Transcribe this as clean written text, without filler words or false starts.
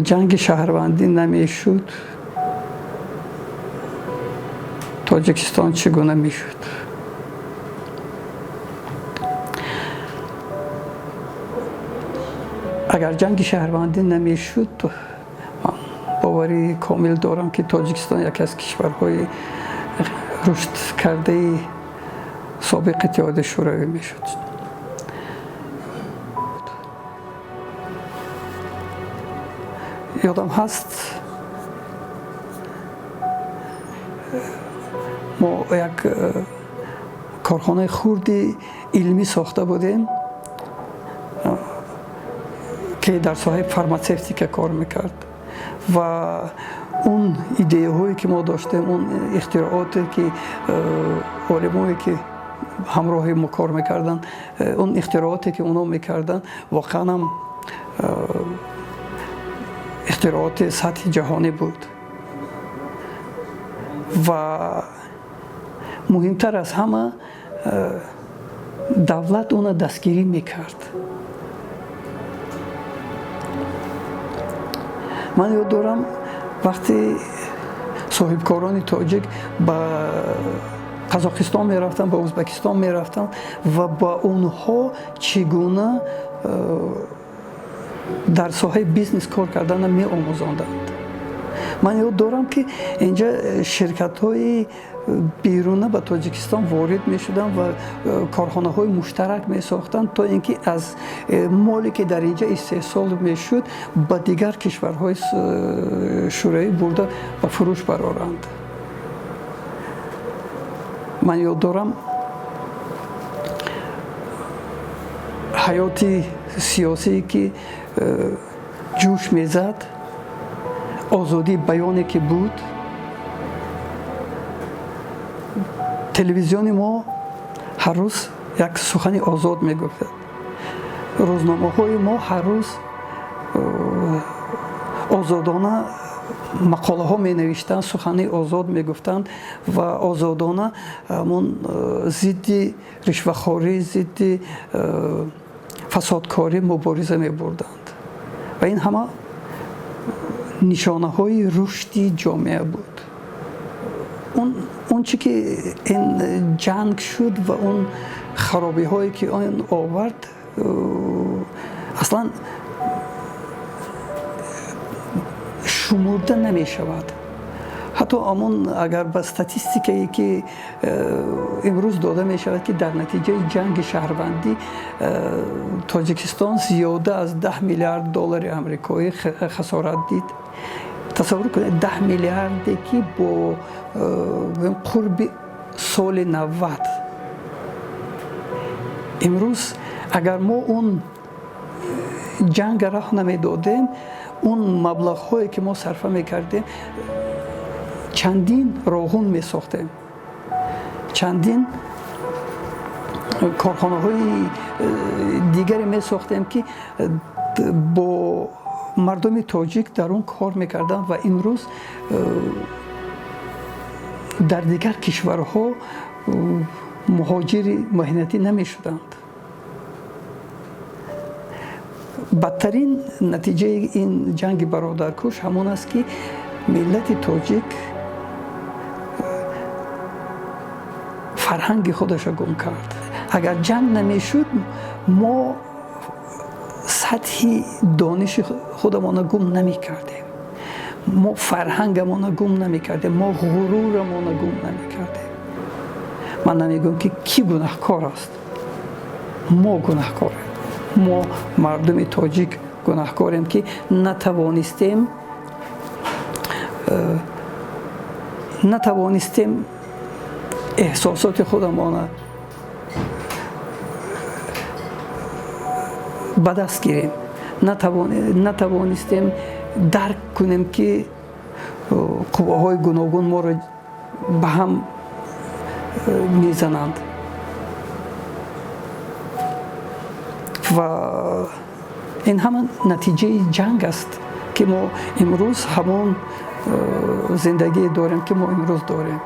جنگ شهروندی نمیشد تاجیکستان چگونه میشد؟ اگر جنگ شهروندی نمیشد باوری کامل دارم که تاجیکستان یکی از کشورهای رشد کرده سابق اتحاد شوروی میشد. یادم هست ما یک کارخانه خردی علمی ساخته بودیم که در ساحه فارماسیوتیک کار میکرد و اون ایده هایی که ما داشتیم، اون اختراعاتی که علمایی که همراه ما کار میکردن، اون اختراعاتی که اونا میکردن واقعا هم اختراعات سطح جهانی بود و مهمتر از همه دولت اون دستگیری میکرد. من یاد دارم وقتی صاحبکاران تاجیک به قزاقستان میرفتن، به ازبکستان میرفتن و با اونها چگونه در ساحه بیزنس کار کردن می آموزاندند. من یاد دارم که اینجا شرکت های بیرونه به تاجیکستان وارد می شدن و کارخانه های مشترک می ساختند تا اینکه از مالی که در اینجا استحصال می شد به دیگر کشورهای شوروی برده به فروش برآورند. من یاد دارم حیات سیاسی که جوش میزد، آزادی بیانی که بود، تلویزیون ما هر روز یک سخن آزاد میگفت، روزنامه های ما هر روز آزادانه مقاله ها می نوشتند، سخن آزاد می گفتند و آزادانه ضد رشوه‌خواری، ضد فسادکاری مبارزه می بردند و این همه نشانه های رشد جامعه بود. اون چی که این جنگ شد و اون خرابی هایی که آن آورد اصلا شمرده نمی شود. حتی امون اگر به استاتستیکی که امروز داده می شود که در نتیجه جنگ شهروندی تاجیکستان زیاده از 10 میلیارد دلار آمریکایی خسارت دید. تصور کنید 10 میلیاردی که با قرب سال 90 امروز اگر ما اون جنگ راه نمی دادیم، اون مبلغ هایی که ما صرفه می کردیم چندین راهون می ساختیم، چندین کارخانه های دیگری می ساختیم که با مردم تاجیک در اون کار میکردن و امروز در دیگر کشورها مهاجر مهنتی نمیشدند. بدترین نتیجه این جنگ برادرکش همون است که ملت تاجیک فرهنگ خودش را گم کرد. اگر جنگ نمیشد ما سطح دانش خودمان را گم نمی کردیم، ما فرهنگمان را گم نمی کردیم، ما غرورمان را گم نمی کردیم. من نمیگم که کی گناهکار است، ما گناهکاریم، ما مردم تاجیک گناهکاریم که نتوانستیم احساسات خودمان به دست گیریم، نتوانستیم درک کنیم که قواهای گوناگون ما را به هم میزنند و این همان نتیجه جنگ است که ما امروز همون زندگی داریم که ما امروز داریم.